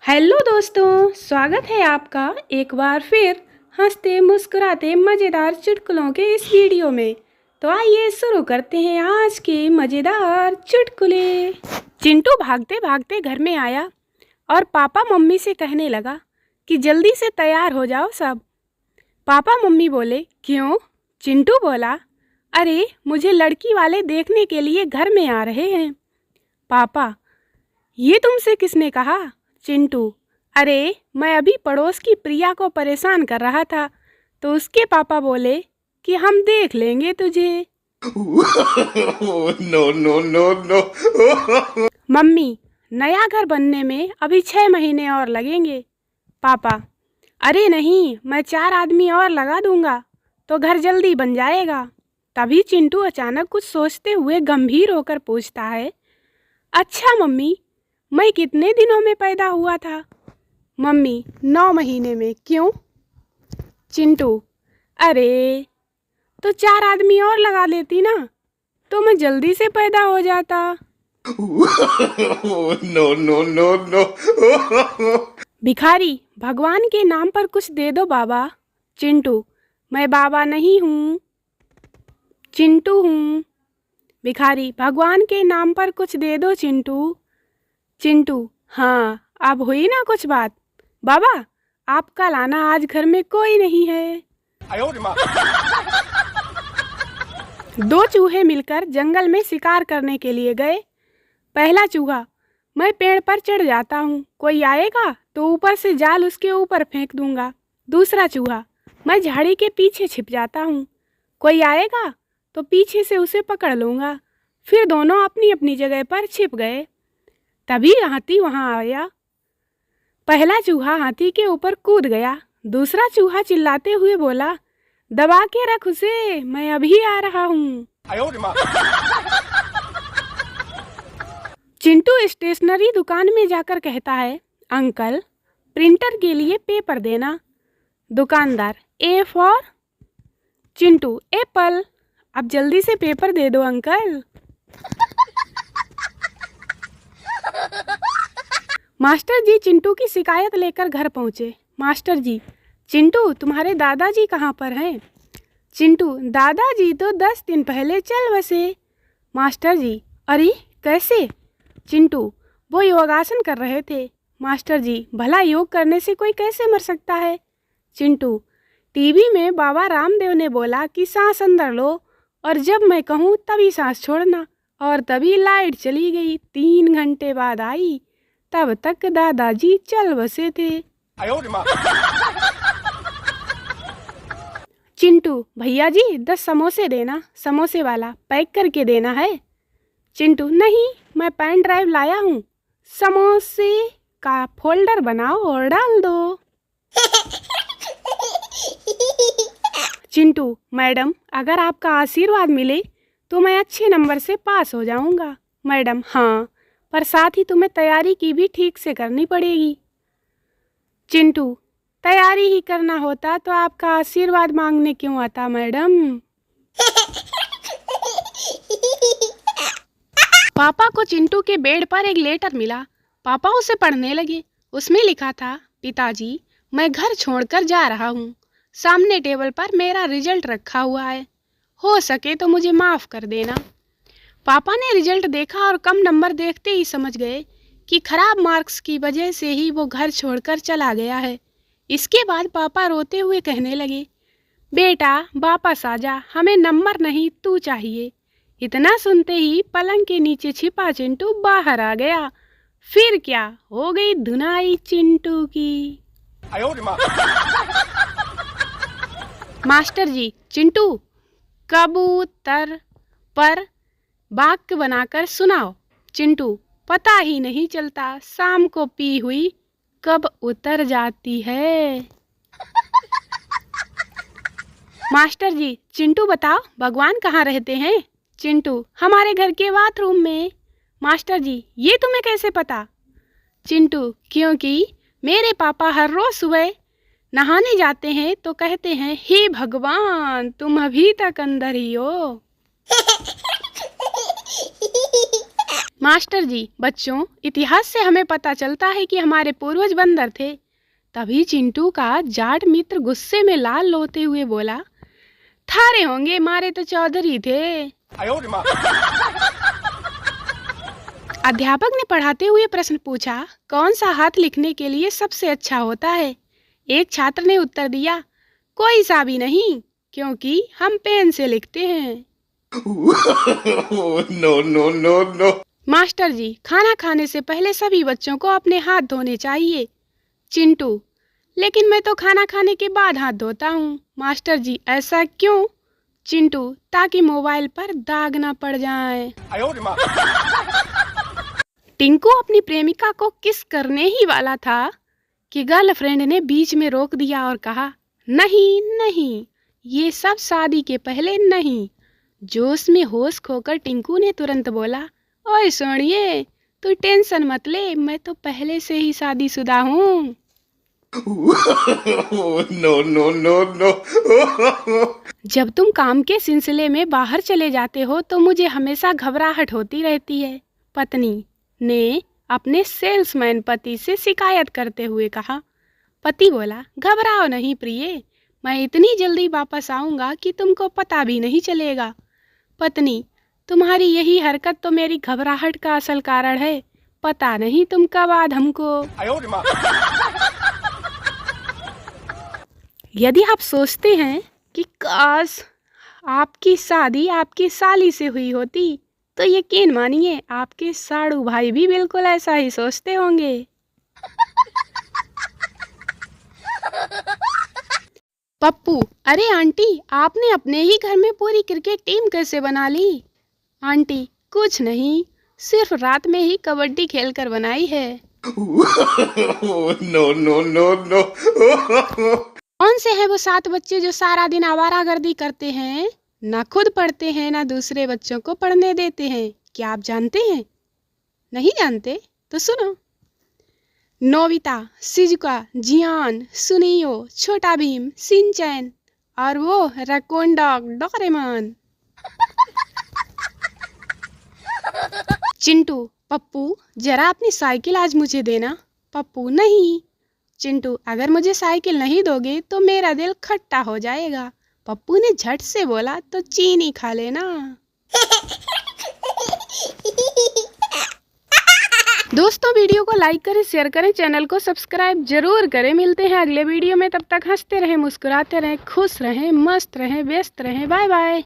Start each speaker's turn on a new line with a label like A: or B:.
A: Hello दोस्तों, स्वागत है आपका एक बार फिर हंसते मुस्कुराते मज़ेदार चुटकुलों के इस वीडियो में। तो आइए शुरू करते हैं आज के मज़ेदार चुटकुले। चिंटू भागते भागते घर में आया और पापा मम्मी से कहने लगा कि जल्दी से तैयार हो जाओ सब। पापा मम्मी बोले, क्यों? चिंटू बोला, अरे मुझे लड़की वाले देखने के लिए घर में आ रहे हैं। पापा, ये तुमसे किसने कहा? चिंटू, अरे मैं अभी पड़ोस की प्रिया को परेशान कर रहा था तो उसके पापा बोले कि हम देख लेंगे तुझे।
B: No no no no.
A: Mummy, नया घर बनने में अभी 6 महीने और लगेंगे। पापा, अरे नहीं, मैं 4 आदमी और लगा दूंगा तो घर जल्दी बन जाएगा। तभी चिंटू अचानक कुछ सोचते हुए गंभीर होकर पूछता है, अच्छा मम्मी, मैं कितने दिनों में पैदा हुआ था? मम्मी, 9 महीने में। क्यों? चिंटू, अरे तो 4 आदमी और लगा लेती ना तो मैं जल्दी से पैदा हो जाता।
B: No no no no.
A: भिखारी, भगवान के नाम पर कुछ दे दो बाबा। चिंटू, मैं बाबा नहीं हूँ, चिंटू हूँ। भिखारी, भगवान के नाम पर कुछ दे दो चिंटू। चिंटू, हाँ अब हुई ना कुछ बात। बाबा, आपका लाना आज घर में कोई नहीं है। 2 चूहे मिलकर जंगल में शिकार करने के लिए गए। पहला चूहा, मैं पेड़ पर चढ़ जाता हूँ, कोई आएगा तो ऊपर से जाल उसके ऊपर फेंक दूंगा। दूसरा चूहा, मैं झाड़ी के पीछे छिप जाता हूँ, कोई आएगा तो पीछे से उसे पकड़ लूँगा। फिर दोनों अपनी अपनी जगह पर छिप गए। तभी हाथी वहाँ आया। पहला चूहा हाथी के ऊपर कूद गया। दूसरा चूहा चिल्लाते हुए बोला, दबा के रख उसे, मैं अभी आ रहा हूँ। चिंटू स्टेशनरी दुकान में जाकर कहता है, अंकल प्रिंटर के लिए पेपर देना। दुकानदार, ए फॉर? चिंटू, एप्पल। अब जल्दी से पेपर दे दो अंकल। मास्टर जी चिंटू की शिकायत लेकर घर पहुँचे। मास्टर जी, चिंटू तुम्हारे दादाजी कहाँ पर हैं? चिंटू, दादाजी तो 10 दिन पहले चल बसे। मास्टर जी, अरे कैसे? चिंटू, वो योगासन कर रहे थे। मास्टर जी, भला योग करने से कोई कैसे मर सकता है? चिंटू, टीवी में बाबा रामदेव ने बोला कि सांस अंदर लो और जब मैं कहूँ तभी सांस छोड़ना, और तभी लाइट चली गई। 3 घंटे बाद आई, तब तक दादाजी चल बसे थे। चिंटू, भैया जी 10 समोसे देना, समोसे वाला पैक करके देना है। चिंटू, नहीं, मैं पेन ड्राइव लाया हूँ, समोसे का फोल्डर बनाओ और डाल दो। चिंटू, मैडम अगर आपका आशीर्वाद मिले तो मैं अच्छे नंबर से पास हो जाऊंगा। मैडम, हाँ, पर साथ ही तुम्हें तैयारी की भी ठीक से करनी पड़ेगी। चिंटू, तैयारी ही करना होता तो आपका आशीर्वाद मांगने क्यों आता मैडम? पापा को चिंटू के बेड पर एक लेटर मिला। पापा उसे पढ़ने लगे। उसमें लिखा था, पिताजी मैं घर छोड़कर जा रहा हूँ, सामने टेबल पर मेरा रिजल्ट रखा हुआ है, हो सके तो मुझे माफ़ कर देना। पापा ने रिजल्ट देखा और कम नंबर देखते ही समझ गए कि खराब मार्क्स की वजह से ही वो घर छोड़कर चला गया है। इसके बाद पापा रोते हुए कहने लगे, बेटा वापस आ जा, हमें नंबर नहीं तू चाहिए। इतना सुनते ही पलंग के नीचे छिपा चिंटू बाहर आ गया। फिर क्या, हो गई धुनाई चिंटू की। मास्टर जी, चिंटू कबूतर पर वाक्य बनाकर सुनाओ। चिंटू, पता ही नहीं चलता शाम को पी हुई कब उतर जाती है। मास्टर जी, चिंटू बताओ भगवान कहाँ रहते हैं? चिंटू, हमारे घर के बाथरूम में। मास्टर जी, ये तुम्हें कैसे पता? चिंटू, क्योंकि मेरे पापा हर रोज सुबह नहाने जाते हैं तो कहते हैं, हे भगवान तुम अभी तक अंदर ही हो। मास्टर जी, बच्चों, इतिहास से हमें पता चलता है कि हमारे पूर्वज बंदर थे। तभी चिंटू का जाट मित्र गुस्से में लाल होते हुए बोला, थारे होंगे, मारे तो चौधरी थे। अध्यापक ने पढ़ाते हुए प्रश्न पूछा, कौन सा हाथ लिखने के लिए सबसे अच्छा होता है? एक छात्र ने उत्तर दिया, कोई सा भी नहीं, क्योंकि हम पेन से लिखते हैं।
B: No, no, no, no.
A: Master ji, खाना खाने से पहले सभी बच्चों को अपने हाथ धोने चाहिए। चिंटू, लेकिन मैं तो खाना खाने के बाद हाथ धोता हूँ। मास्टर जी, ऐसा क्यों? चिंटू, ताकि मोबाइल पर दाग ना पड़ जाए। टिंकू अपनी प्रेमिका को किस करने ही वाला था कि गर्लफ्रेंड ने बीच में रोक दिया और कहा, नहीं नहीं, ये सब शादी के पहले नहीं। जोश में होश खोकर टिंकू ने तुरंत बोला, ओए सोनिए, तू टेंशन मत ले, मैं तो पहले से ही शादीशुदा हूँ।
B: No, no, no, no.
A: जब तुम काम के सिलसिले में बाहर चले जाते हो तो मुझे हमेशा घबराहट होती रहती है, पत्नी ने अपने सेल्समैन पति से शिकायत करते हुए कहा। पति बोला, घबराओ नहीं प्रिय, मैं इतनी जल्दी वापस आऊंगा कि तुमको पता भी नहीं चलेगा। पत्नी, तुम्हारी यही हरकत तो मेरी घबराहट का असल कारण है, पता नहीं तुम कब आज हमको। यदि आप सोचते हैं कि काश आपकी शादी आपकी साली से हुई होती, तो यकीन मानिए आपके साड़ू भाई भी बिल्कुल ऐसा ही सोचते होंगे। पप्पू, अरे आंटी, आपने अपने ही घर में पूरी क्रिकेट टीम कैसे बना ली? आंटी, कुछ नहीं, सिर्फ रात में ही कबड्डी खेलकर बनाई है।
B: No, no, no, no.
A: कौन से हैं वो 7 बच्चे जो सारा दिन आवारागर्दी करते हैं, ना खुद पढ़ते हैं ना दूसरे बच्चों को पढ़ने देते हैं? क्या आप जानते हैं? नहीं जानते तो सुनो। नोबिता, शिजुका, जियान, सुनियो, छोटा भीम, शिनचैन और वो raccoon dog Doraemon. Chintu, Pappu, जरा अपनी साइकिल आज मुझे देना। पप्पू, नहीं। चिंटू, अगर मुझे साइकिल नहीं दोगे तो मेरा दिल खट्टा हो जाएगा। पप्पू ने झट से बोला, तो चीनी खा लेना। दोस्तों, वीडियो को लाइक करें, शेयर करें, चैनल को सब्सक्राइब जरूर करें। मिलते हैं अगले वीडियो में, तब तक हंसते रहें, मुस्कुराते रहें, खुश रहें, मस्त रहें, व्यस्त रहें। Bye bye.